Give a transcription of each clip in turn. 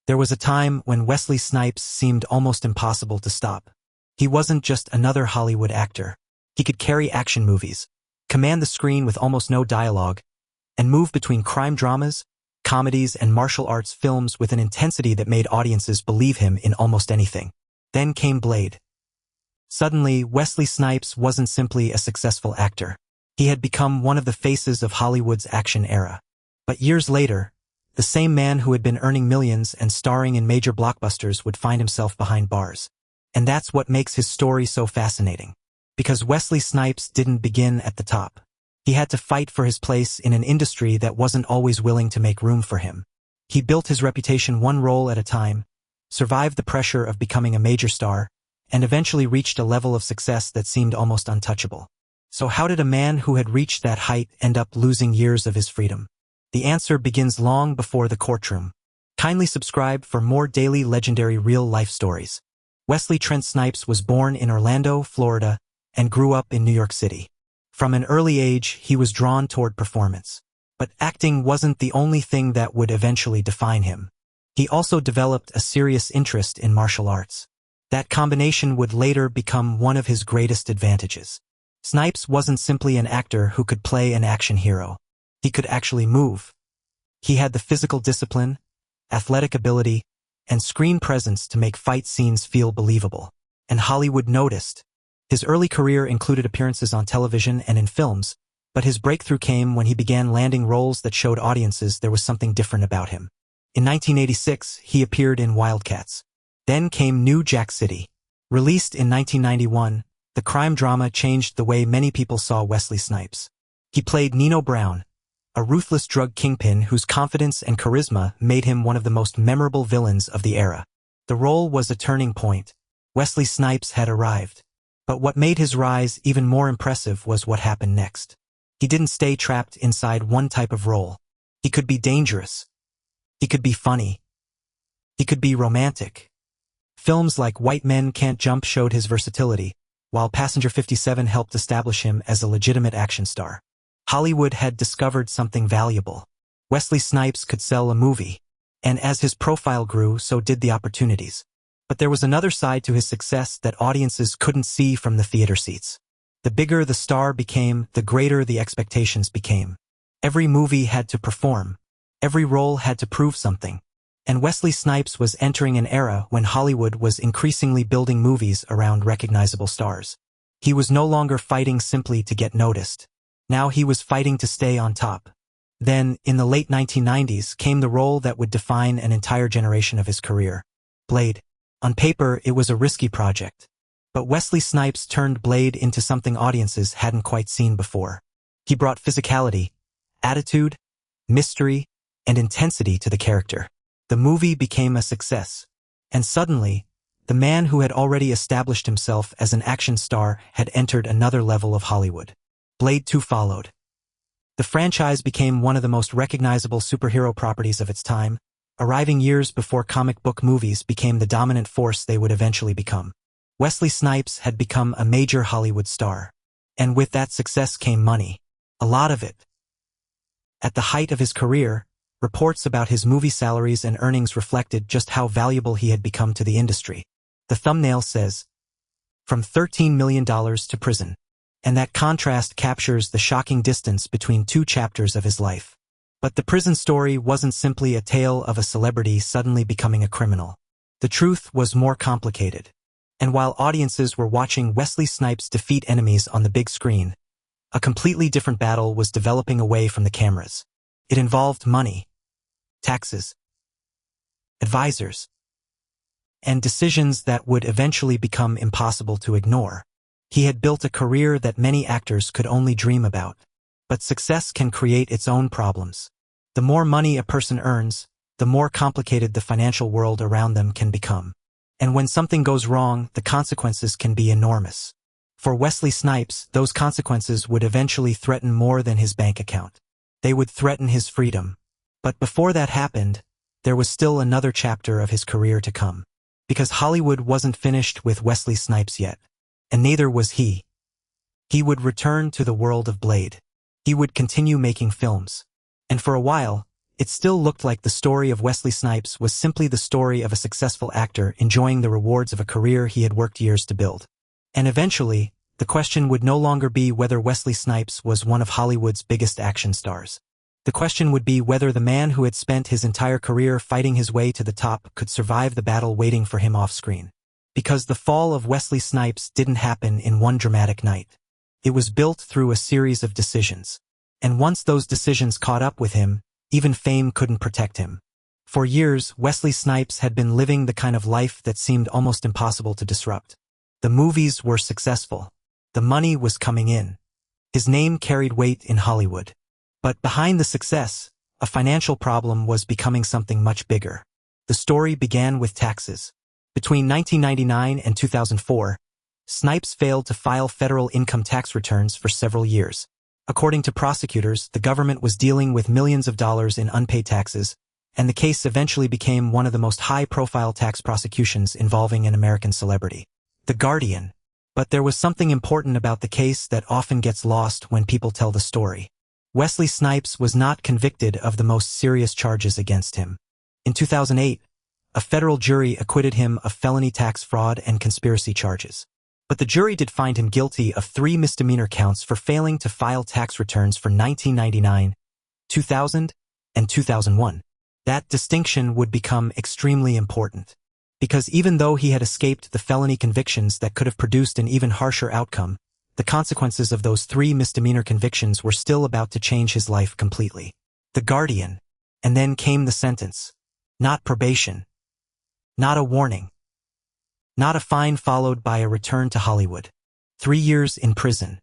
There was a time when Wesley Snipes seemed almost impossible to stop. He wasn't just another Hollywood actor. He could carry action movies, command the screen with almost no dialogue, and move between crime dramas, comedies, and martial arts films with an intensity that made audiences believe him in almost anything. Then came Blade. Suddenly, Wesley Snipes wasn't simply a successful actor. He had become one of the faces of Hollywood's action era. But years later, the same man who had been earning millions and starring in major blockbusters would find himself behind bars. And that's what makes his story so fascinating. Because Wesley Snipes didn't begin at the top. He had to fight for his place in an industry that wasn't always willing to make room for him. He built his reputation one role at a time, survived the pressure of becoming a major star, and eventually reached a level of success that seemed almost untouchable. So how did a man who had reached that height end up losing years of his freedom? The answer begins long before the courtroom. Kindly subscribe for more daily legendary real-life stories. Wesley Trent Snipes was born in Orlando, Florida, and grew up in New York City. From an early age, he was drawn toward performance. But acting wasn't the only thing that would eventually define him. He also developed a serious interest in martial arts. That combination would later become one of his greatest advantages. Snipes wasn't simply an actor who could play an action hero. He could actually move. He had the physical discipline, athletic ability, and screen presence to make fight scenes feel believable. And Hollywood noticed. His early career included appearances on television and in films, but his breakthrough came when he began landing roles that showed audiences there was something different about him. In 1986, he appeared in Wildcats. Then came New Jack City. Released in 1991, the crime drama changed the way many people saw Wesley Snipes. He played Nino Brown, a ruthless drug kingpin whose confidence and charisma made him one of the most memorable villains of the era. The role was a turning point. Wesley Snipes had arrived. But what made his rise even more impressive was what happened next. He didn't stay trapped inside one type of role. He could be dangerous. He could be funny. He could be romantic. Films like White Men Can't Jump showed his versatility, while Passenger 57 helped establish him as a legitimate action star. Hollywood had discovered something valuable. Wesley Snipes could sell a movie. And as his profile grew, so did the opportunities. But there was another side to his success that audiences couldn't see from the theater seats. The bigger the star became, the greater the expectations became. Every movie had to perform. Every role had to prove something. And Wesley Snipes was entering an era when Hollywood was increasingly building movies around recognizable stars. He was no longer fighting simply to get noticed. Now he was fighting to stay on top. Then, in the late 1990s, came the role that would define an entire generation of his career. Blade. On paper, it was a risky project. But Wesley Snipes turned Blade into something audiences hadn't quite seen before. He brought physicality, attitude, mystery, and intensity to the character. The movie became a success. And suddenly, the man who had already established himself as an action star had entered another level of Hollywood. Blade 2 followed. The franchise became one of the most recognizable superhero properties of its time, arriving years before comic book movies became the dominant force they would eventually become. Wesley Snipes had become a major Hollywood star. And with that success came money. A lot of it. At the height of his career, reports about his movie salaries and earnings reflected just how valuable he had become to the industry. The thumbnail says, "From $13 million to prison." And that contrast captures the shocking distance between two chapters of his life. But the prison story wasn't simply a tale of a celebrity suddenly becoming a criminal. The truth was more complicated. And while audiences were watching Wesley Snipes defeat enemies on the big screen, a completely different battle was developing away from the cameras. It involved money, taxes, advisors, and decisions that would eventually become impossible to ignore. He had built a career that many actors could only dream about. But success can create its own problems. The more money a person earns, the more complicated the financial world around them can become. And when something goes wrong, the consequences can be enormous. For Wesley Snipes, those consequences would eventually threaten more than his bank account. They would threaten his freedom. But before that happened, there was still another chapter of his career to come. Because Hollywood wasn't finished with Wesley Snipes yet. And neither was he. He would return to the world of Blade. He would continue making films. And for a while, it still looked like the story of Wesley Snipes was simply the story of a successful actor enjoying the rewards of a career he had worked years to build. And eventually, the question would no longer be whether Wesley Snipes was one of Hollywood's biggest action stars. The question would be whether the man who had spent his entire career fighting his way to the top could survive the battle waiting for him off-screen. Because the fall of Wesley Snipes didn't happen in one dramatic night. It was built through a series of decisions. And once those decisions caught up with him, even fame couldn't protect him. For years, Wesley Snipes had been living the kind of life that seemed almost impossible to disrupt. The movies were successful. The money was coming in. His name carried weight in Hollywood. But behind the success, a financial problem was becoming something much bigger. The story began with taxes. Between 1999 and 2004, Snipes failed to file federal income tax returns for several years. According to prosecutors, the government was dealing with millions of dollars in unpaid taxes, and the case eventually became one of the most high-profile tax prosecutions involving an American celebrity. The Guardian. But there was something important about the case that often gets lost when people tell the story. Wesley Snipes was not convicted of the most serious charges against him. In 2008, a federal jury acquitted him of felony tax fraud and conspiracy charges. But the jury did find him guilty of 3 misdemeanor counts for failing to file tax returns for 1999, 2000, and 2001. That distinction would become extremely important. Because even though he had escaped the felony convictions that could have produced an even harsher outcome, the consequences of those 3 misdemeanor convictions were still about to change his life completely. The Guardian. And then came the sentence. Not probation. Not a warning. Not a fine followed by a return to Hollywood. 3 years in prison.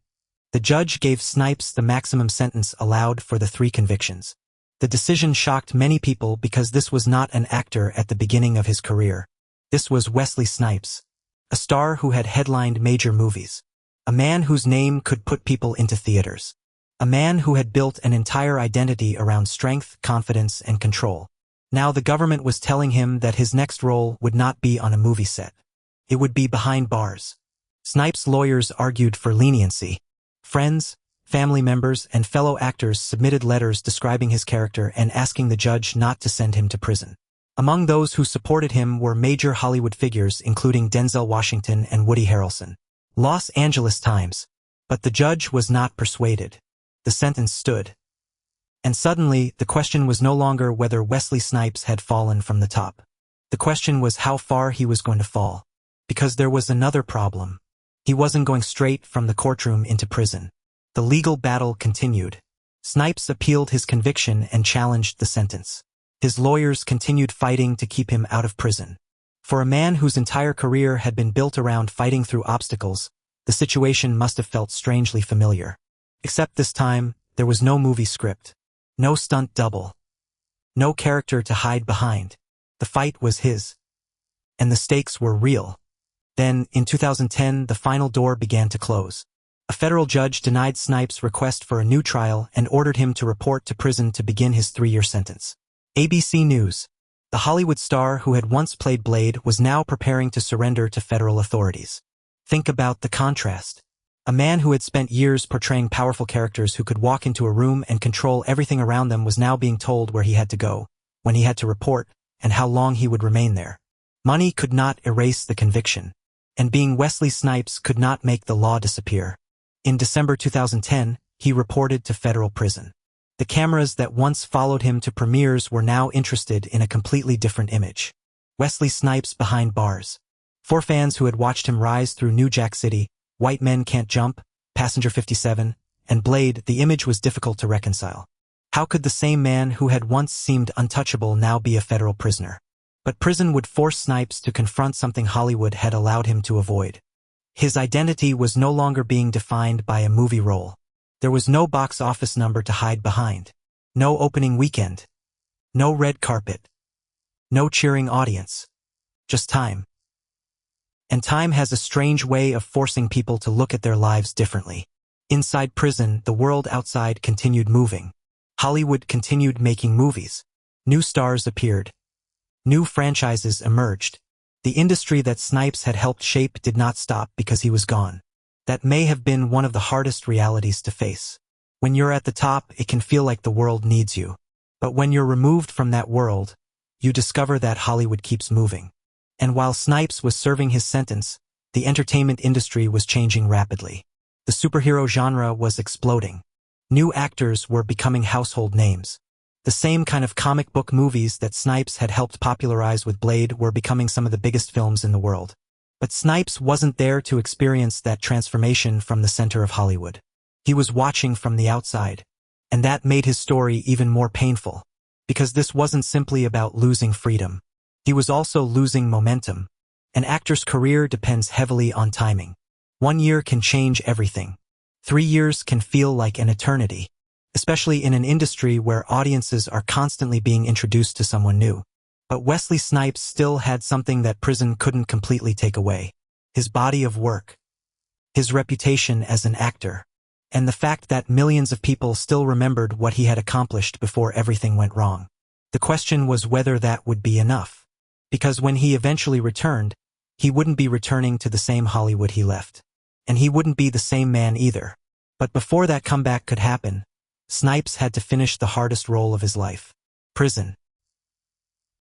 The judge gave Snipes the maximum sentence allowed for the 3 convictions. The decision shocked many people because this was not an actor at the beginning of his career. This was Wesley Snipes, a star who had headlined major movies. A man whose name could put people into theaters. A man who had built an entire identity around strength, confidence, and control. Now the government was telling him that his next role would not be on a movie set. It would be behind bars. Snipes' lawyers argued for leniency. Friends, family members, and fellow actors submitted letters describing his character and asking the judge not to send him to prison. Among those who supported him were major Hollywood figures including Denzel Washington and Woody Harrelson. Los Angeles Times. But the judge was not persuaded. The sentence stood. And suddenly, the question was no longer whether Wesley Snipes had fallen from the top. The question was how far he was going to fall. Because there was another problem. He wasn't going straight from the courtroom into prison. The legal battle continued. Snipes appealed his conviction and challenged the sentence. His lawyers continued fighting to keep him out of prison. For a man whose entire career had been built around fighting through obstacles, the situation must have felt strangely familiar. Except this time, there was no movie script. No stunt double. No character to hide behind. The fight was his. And the stakes were real. Then, in 2010, the final door began to close. A federal judge denied Snipes' request for a new trial and ordered him to report to prison to begin his 3-year sentence. ABC News. The Hollywood star who had once played Blade was now preparing to surrender to federal authorities. Think about the contrast. A man who had spent years portraying powerful characters who could walk into a room and control everything around them was now being told where he had to go, when he had to report, and how long he would remain there. Money could not erase the conviction. And being Wesley Snipes could not make the law disappear. In December 2010, he reported to federal prison. The cameras that once followed him to premieres were now interested in a completely different image. Wesley Snipes behind bars. For fans who had watched him rise through New Jack City, White Men Can't Jump, Passenger 57, and Blade, the image was difficult to reconcile. How could the same man who had once seemed untouchable now be a federal prisoner? But prison would force Snipes to confront something Hollywood had allowed him to avoid. His identity was no longer being defined by a movie role. There was no box office number to hide behind. No opening weekend. No red carpet. No cheering audience. Just time. And time has a strange way of forcing people to look at their lives differently. Inside prison, the world outside continued moving. Hollywood continued making movies. New stars appeared. New franchises emerged. The industry that Snipes had helped shape did not stop because he was gone. That may have been one of the hardest realities to face. When you're at the top, it can feel like the world needs you. But when you're removed from that world, you discover that Hollywood keeps moving. And while Snipes was serving his sentence, the entertainment industry was changing rapidly. The superhero genre was exploding. New actors were becoming household names. The same kind of comic book movies that Snipes had helped popularize with Blade were becoming some of the biggest films in the world. But Snipes wasn't there to experience that transformation from the center of Hollywood. He was watching from the outside. And that made his story even more painful. Because this wasn't simply about losing freedom. He was also losing momentum. An actor's career depends heavily on timing. 1 year can change everything. 3 years can feel like an eternity. Especially in an industry where audiences are constantly being introduced to someone new. But Wesley Snipes still had something that prison couldn't completely take away. His body of work. His reputation as an actor. And the fact that millions of people still remembered what he had accomplished before everything went wrong. The question was whether that would be enough. Because when he eventually returned, he wouldn't be returning to the same Hollywood he left. And he wouldn't be the same man either. But before that comeback could happen, Snipes had to finish the hardest role of his life. Prison.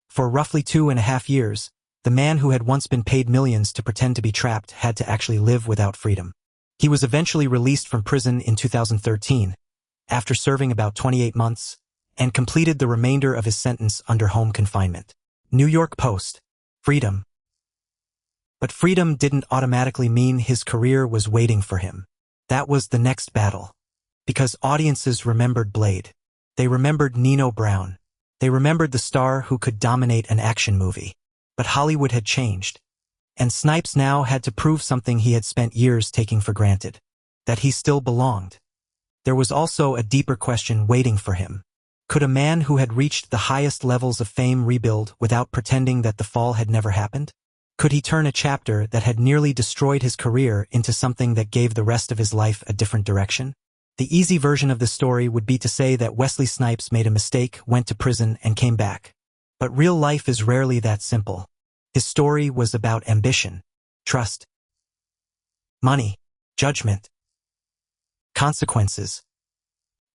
For roughly 2.5 years, the man who had once been paid millions to pretend to be trapped had to actually live without freedom. He was eventually released from prison in 2013, after serving about 28 months, and completed the remainder of his sentence under home confinement. New York Post. Freedom. But freedom didn't automatically mean his career was waiting for him. That was the next battle. Because audiences remembered Blade. They remembered Nino Brown. They remembered the star who could dominate an action movie. But Hollywood had changed. And Snipes now had to prove something he had spent years taking for granted. That he still belonged. There was also a deeper question waiting for him. Could a man who had reached the highest levels of fame rebuild without pretending that the fall had never happened? Could he turn a chapter that had nearly destroyed his career into something that gave the rest of his life a different direction? The easy version of the story would be to say that Wesley Snipes made a mistake, went to prison, and came back. But real life is rarely that simple. His story was about ambition, trust, money, judgment, consequences,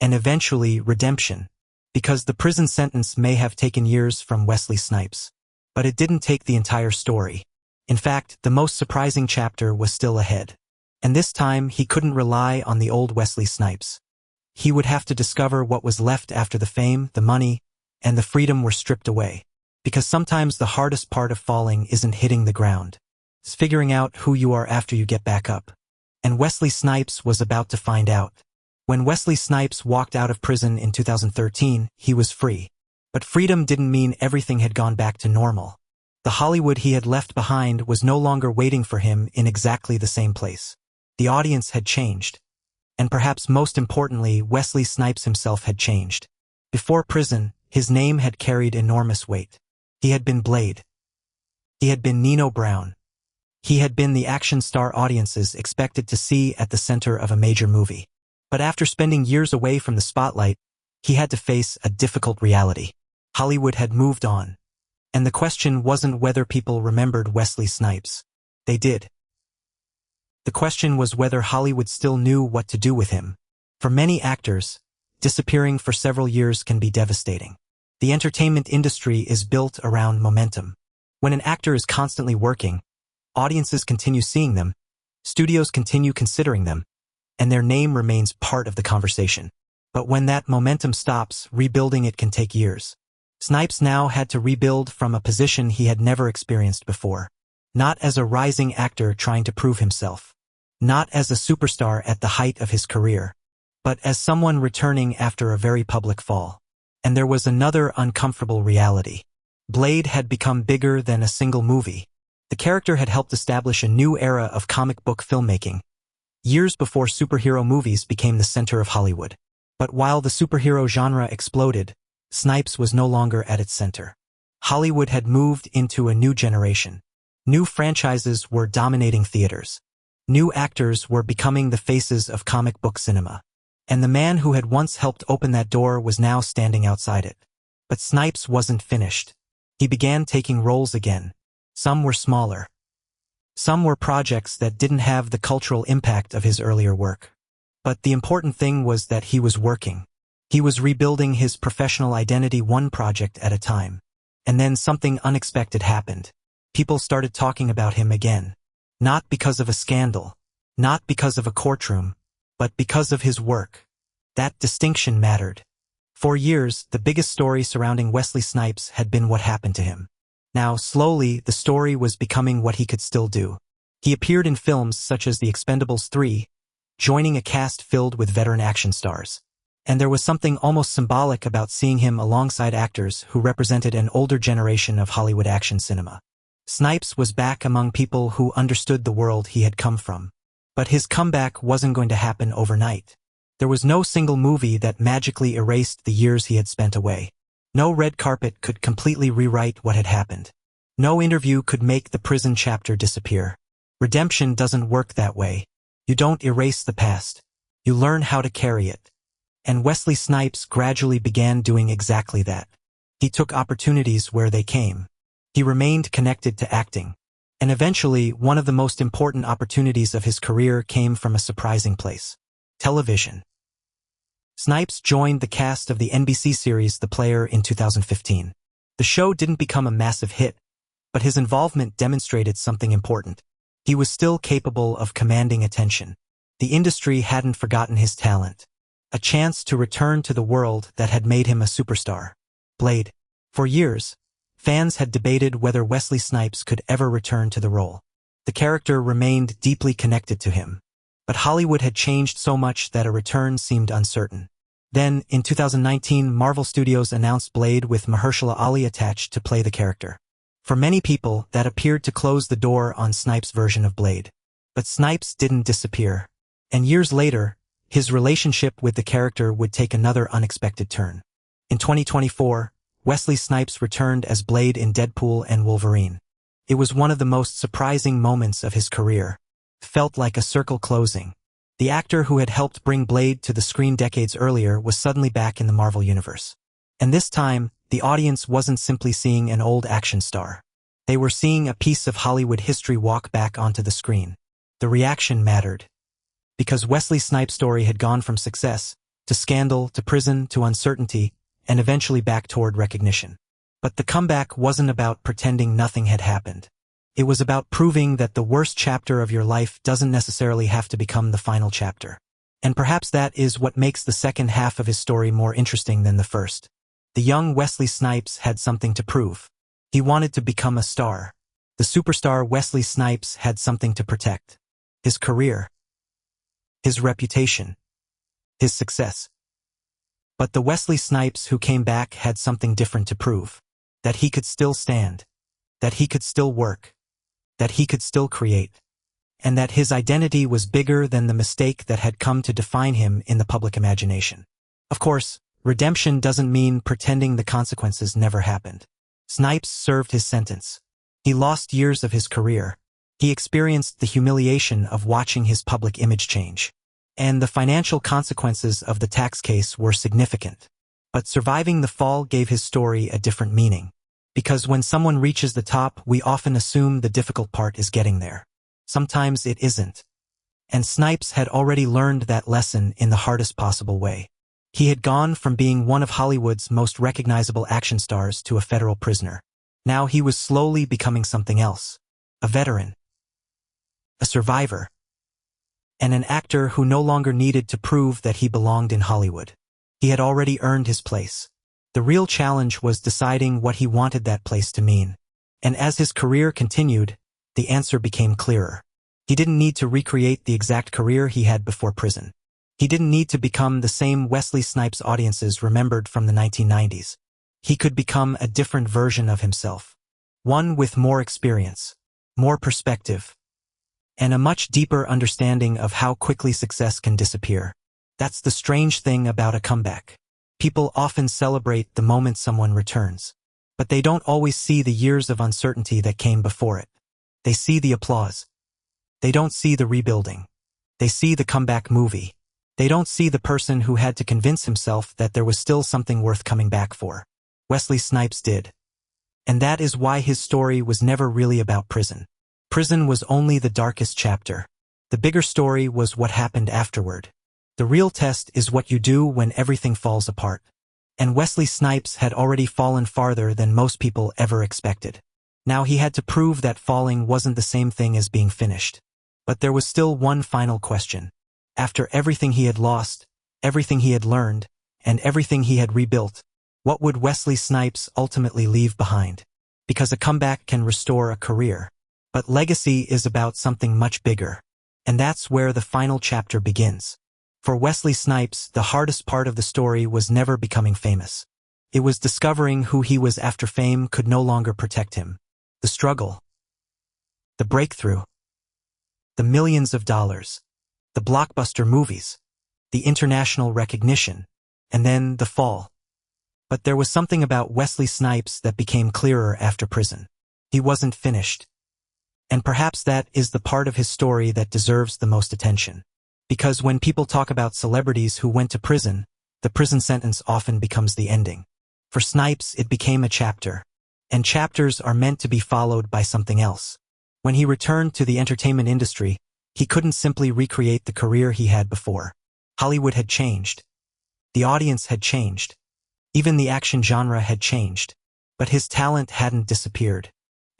and eventually redemption. Because the prison sentence may have taken years from Wesley Snipes. But it didn't take the entire story. In fact, the most surprising chapter was still ahead. And this time, he couldn't rely on the old Wesley Snipes. He would have to discover what was left after the fame, the money, and the freedom were stripped away. Because sometimes the hardest part of falling isn't hitting the ground. It's figuring out who you are after you get back up. And Wesley Snipes was about to find out. When Wesley Snipes walked out of prison in 2013, he was free. But freedom didn't mean everything had gone back to normal. The Hollywood he had left behind was no longer waiting for him in exactly the same place. The audience had changed. And perhaps most importantly, Wesley Snipes himself had changed. Before prison, his name had carried enormous weight. He had been Blade. He had been Nino Brown. He had been the action star audiences expected to see at the center of a major movie. But after spending years away from the spotlight, he had to face a difficult reality. Hollywood had moved on. And the question wasn't whether people remembered Wesley Snipes. They did. The question was whether Hollywood still knew what to do with him. For many actors, disappearing for several years can be devastating. The entertainment industry is built around momentum. When an actor is constantly working, audiences continue seeing them, studios continue considering them, and their name remains part of the conversation. But when that momentum stops, rebuilding it can take years. Snipes now had to rebuild from a position he had never experienced before. Not as a rising actor trying to prove himself. Not as a superstar at the height of his career. But as someone returning after a very public fall. And there was another uncomfortable reality. Blade had become bigger than a single movie. The character had helped establish a new era of comic book filmmaking, years before superhero movies became the center of Hollywood. But while the superhero genre exploded, Snipes was no longer at its center. Hollywood had moved into a new generation. New franchises were dominating theaters. New actors were becoming the faces of comic book cinema. And the man who had once helped open that door was now standing outside it. But Snipes wasn't finished. He began taking roles again. Some were smaller. Some were projects that didn't have the cultural impact of his earlier work. But the important thing was that he was working. He was rebuilding his professional identity one project at a time. And then something unexpected happened. People started talking about him again. Not because of a scandal, not because of a courtroom, but because of his work. That distinction mattered. For years, the biggest story surrounding Wesley Snipes had been what happened to him. Now, slowly, the story was becoming what he could still do. He appeared in films such as The Expendables 3, joining a cast filled with veteran action stars. And there was something almost symbolic about seeing him alongside actors who represented an older generation of Hollywood action cinema. Snipes was back among people who understood the world he had come from. But his comeback wasn't going to happen overnight. There was no single movie that magically erased the years he had spent away. No red carpet could completely rewrite what had happened. No interview could make the prison chapter disappear. Redemption doesn't work that way. You don't erase the past. You learn how to carry it. And Wesley Snipes gradually began doing exactly that. He took opportunities where they came. He remained connected to acting. And eventually, one of the most important opportunities of his career came from a surprising place: television. Snipes joined the cast of the NBC series The Player in 2015. The show didn't become a massive hit, but his involvement demonstrated something important. He was still capable of commanding attention. The industry hadn't forgotten his talent. A chance to return to the world that had made him a superstar. Blade. For years, fans had debated whether Wesley Snipes could ever return to the role. The character remained deeply connected to him. But Hollywood had changed so much that a return seemed uncertain. Then, in 2019, Marvel Studios announced Blade with Mahershala Ali attached to play the character. For many people, that appeared to close the door on Snipes' version of Blade. But Snipes didn't disappear. And years later, his relationship with the character would take another unexpected turn. In 2024, Wesley Snipes returned as Blade in Deadpool and Wolverine. It was one of the most surprising moments of his career. Felt like a circle closing. The actor who had helped bring Blade to the screen decades earlier was suddenly back in the Marvel Universe. And this time, the audience wasn't simply seeing an old action star. They were seeing a piece of Hollywood history walk back onto the screen. The reaction mattered. Because Wesley Snipes' story had gone from success, to scandal, to prison, to uncertainty, and eventually back toward recognition. But the comeback wasn't about pretending nothing had happened. It was about proving that the worst chapter of your life doesn't necessarily have to become the final chapter. And perhaps that is what makes the second half of his story more interesting than the first. The young Wesley Snipes had something to prove. He wanted to become a star. The superstar Wesley Snipes had something to protect. His career. His reputation. His success. But the Wesley Snipes who came back had something different to prove. That he could still stand. That he could still work. That he could still create. And that his identity was bigger than the mistake that had come to define him in the public imagination. Of course, redemption doesn't mean pretending the consequences never happened. Snipes served his sentence. He lost years of his career. He experienced the humiliation of watching his public image change. And the financial consequences of the tax case were significant. But surviving the fall gave his story a different meaning. Because when someone reaches the top, we often assume the difficult part is getting there. Sometimes it isn't. And Snipes had already learned that lesson in the hardest possible way. He had gone from being one of Hollywood's most recognizable action stars to a federal prisoner. Now he was slowly becoming something else. A veteran. A survivor. And an actor who no longer needed to prove that he belonged in Hollywood. He had already earned his place. The real challenge was deciding what he wanted that place to mean. And as his career continued, the answer became clearer. He didn't need to recreate the exact career he had before prison. He didn't need to become the same Wesley Snipes audiences remembered from the 1990s. He could become a different version of himself. One with more experience, more perspective, and a much deeper understanding of how quickly success can disappear. That's the strange thing about a comeback. People often celebrate the moment someone returns. But they don't always see the years of uncertainty that came before it. They see the applause. They don't see the rebuilding. They see the comeback movie. They don't see the person who had to convince himself that there was still something worth coming back for. Wesley Snipes did. And that is why his story was never really about prison. Prison was only the darkest chapter. The bigger story was what happened afterward. The real test is what you do when everything falls apart. And Wesley Snipes had already fallen farther than most people ever expected. Now he had to prove that falling wasn't the same thing as being finished. But there was still one final question. After everything he had lost, everything he had learned, and everything he had rebuilt, what would Wesley Snipes ultimately leave behind? Because a comeback can restore a career. But legacy is about something much bigger. And that's where the final chapter begins. For Wesley Snipes, the hardest part of the story was never becoming famous. It was discovering who he was after fame could no longer protect him. The struggle. The breakthrough. The millions of dollars. The blockbuster movies. The international recognition. And then the fall. But there was something about Wesley Snipes that became clearer after prison. He wasn't finished. And perhaps that is the part of his story that deserves the most attention. Because when people talk about celebrities who went to prison, the prison sentence often becomes the ending. For Snipes, it became a chapter. And chapters are meant to be followed by something else. When he returned to the entertainment industry, he couldn't simply recreate the career he had before. Hollywood had changed. The audience had changed. Even the action genre had changed. But his talent hadn't disappeared.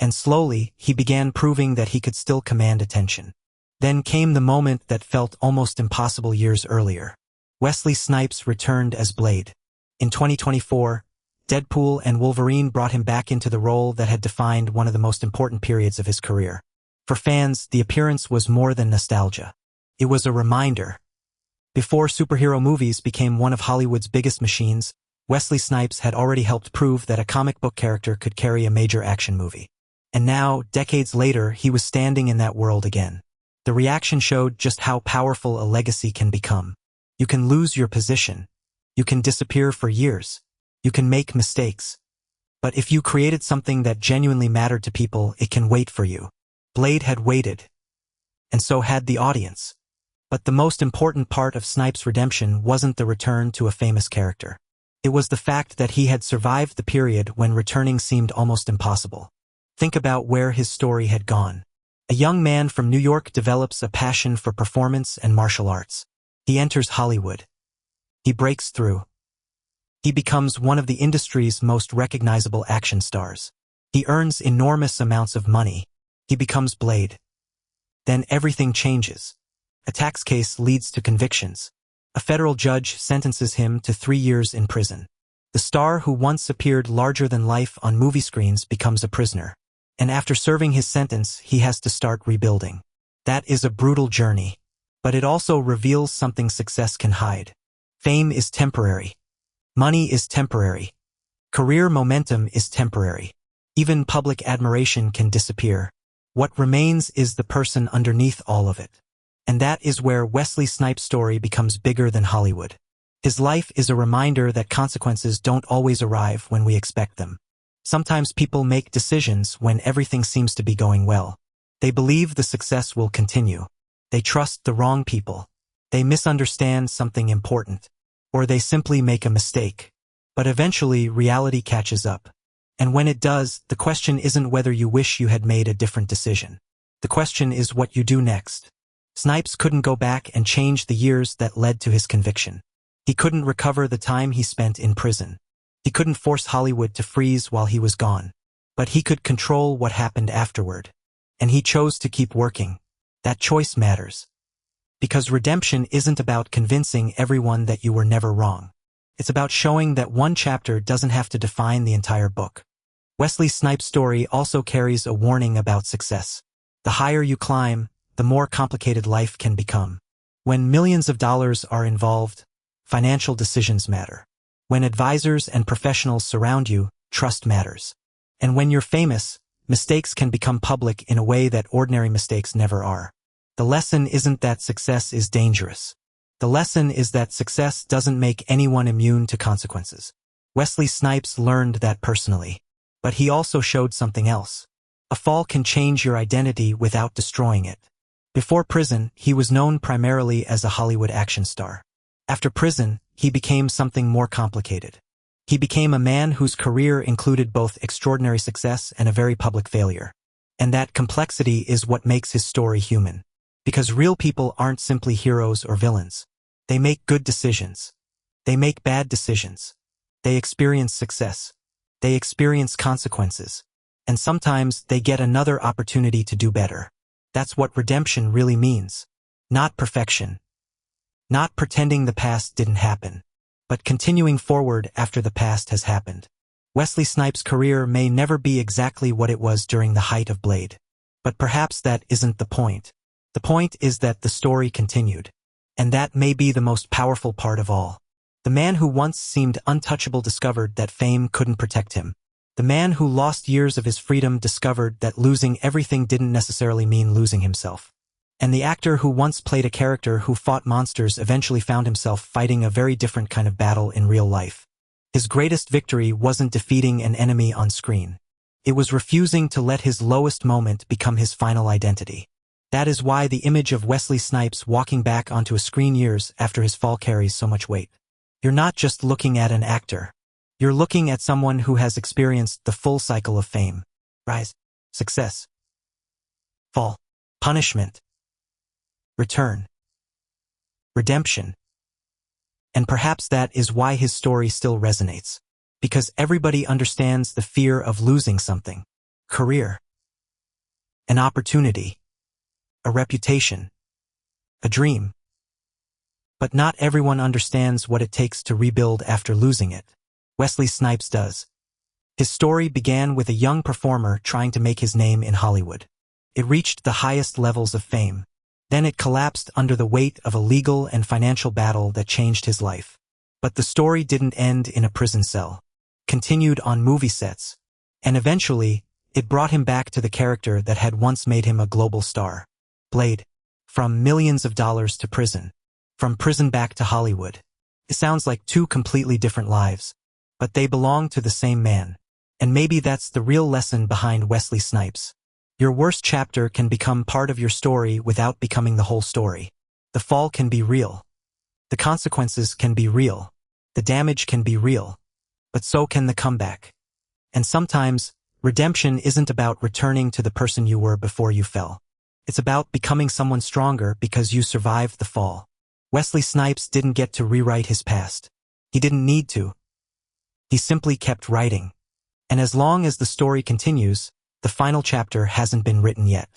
And slowly, he began proving that he could still command attention. Then came the moment that felt almost impossible years earlier. Wesley Snipes returned as Blade. In 2024, Deadpool and Wolverine brought him back into the role that had defined one of the most important periods of his career. For fans, the appearance was more than nostalgia. It was a reminder. Before superhero movies became one of Hollywood's biggest machines, Wesley Snipes had already helped prove that a comic book character could carry a major action movie. And now, decades later, he was standing in that world again. The reaction showed just how powerful a legacy can become. You can lose your position. You can disappear for years. You can make mistakes. But if you created something that genuinely mattered to people, it can wait for you. Blade had waited. And so had the audience. But the most important part of Snipes' redemption wasn't the return to a famous character. It was the fact that he had survived the period when returning seemed almost impossible. Think about where his story had gone. A young man from New York develops a passion for performance and martial arts. He enters Hollywood. He breaks through. He becomes one of the industry's most recognizable action stars. He earns enormous amounts of money. He becomes Blade. Then everything changes. A tax case leads to convictions. A federal judge sentences him to 3 years in prison. The star who once appeared larger than life on movie screens becomes a prisoner. And after serving his sentence, he has to start rebuilding. That is a brutal journey. But it also reveals something success can hide. Fame is temporary. Money is temporary. Career momentum is temporary. Even public admiration can disappear. What remains is the person underneath all of it. And that is where Wesley Snipes' story becomes bigger than Hollywood. His life is a reminder that consequences don't always arrive when we expect them. Sometimes people make decisions when everything seems to be going well. They believe the success will continue. They trust the wrong people. They misunderstand something important. Or they simply make a mistake. But eventually, reality catches up. And when it does, the question isn't whether you wish you had made a different decision. The question is what you do next. Snipes couldn't go back and change the years that led to his conviction. He couldn't recover the time he spent in prison. He couldn't force Hollywood to freeze while he was gone. But he could control what happened afterward. And he chose to keep working. That choice matters. Because redemption isn't about convincing everyone that you were never wrong. It's about showing that one chapter doesn't have to define the entire book. Wesley Snipes' story also carries a warning about success. The higher you climb, the more complicated life can become. When millions of dollars are involved, financial decisions matter. When advisors and professionals surround you, trust matters. And when you're famous, mistakes can become public in a way that ordinary mistakes never are. The lesson isn't that success is dangerous. The lesson is that success doesn't make anyone immune to consequences. Wesley Snipes learned that personally. But he also showed something else. A fall can change your identity without destroying it. Before prison, he was known primarily as a Hollywood action star. After prison, he became something more complicated. He became a man whose career included both extraordinary success and a very public failure. And that complexity is what makes his story human. Because real people aren't simply heroes or villains. They make good decisions. They make bad decisions. They experience success. They experience consequences. And sometimes they get another opportunity to do better. That's what redemption really means. Not perfection. Not pretending the past didn't happen, but continuing forward after the past has happened. Wesley Snipes' career may never be exactly what it was during the height of Blade. But perhaps that isn't the point. The point is that the story continued. And that may be the most powerful part of all. The man who once seemed untouchable discovered that fame couldn't protect him. The man who lost years of his freedom discovered that losing everything didn't necessarily mean losing himself. And the actor who once played a character who fought monsters eventually found himself fighting a very different kind of battle in real life. His greatest victory wasn't defeating an enemy on screen. It was refusing to let his lowest moment become his final identity. That is why the image of Wesley Snipes walking back onto a screen years after his fall carries so much weight. You're not just looking at an actor. You're looking at someone who has experienced the full cycle of fame, rise, success, fall, punishment, return, redemption. And perhaps that is why his story still resonates. Because everybody understands the fear of losing something. Career, an opportunity, a reputation, a dream. But not everyone understands what it takes to rebuild after losing it. Wesley Snipes does. His story began with a young performer trying to make his name in Hollywood. It reached the highest levels of fame. Then it collapsed under the weight of a legal and financial battle that changed his life. But the story didn't end in a prison cell. Continued on movie sets. And eventually, it brought him back to the character that had once made him a global star. Blade. From millions of dollars to prison. From prison back to Hollywood. It sounds like two completely different lives. But they belong to the same man. And maybe that's the real lesson behind Wesley Snipes. Your worst chapter can become part of your story without becoming the whole story. The fall can be real. The consequences can be real. The damage can be real. But so can the comeback. And sometimes, redemption isn't about returning to the person you were before you fell. It's about becoming someone stronger because you survived the fall. Wesley Snipes didn't get to rewrite his past. He didn't need to. He simply kept writing. And as long as the story continues, the final chapter hasn't been written yet.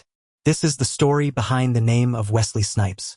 This is the story behind the name of Wesley Snipes.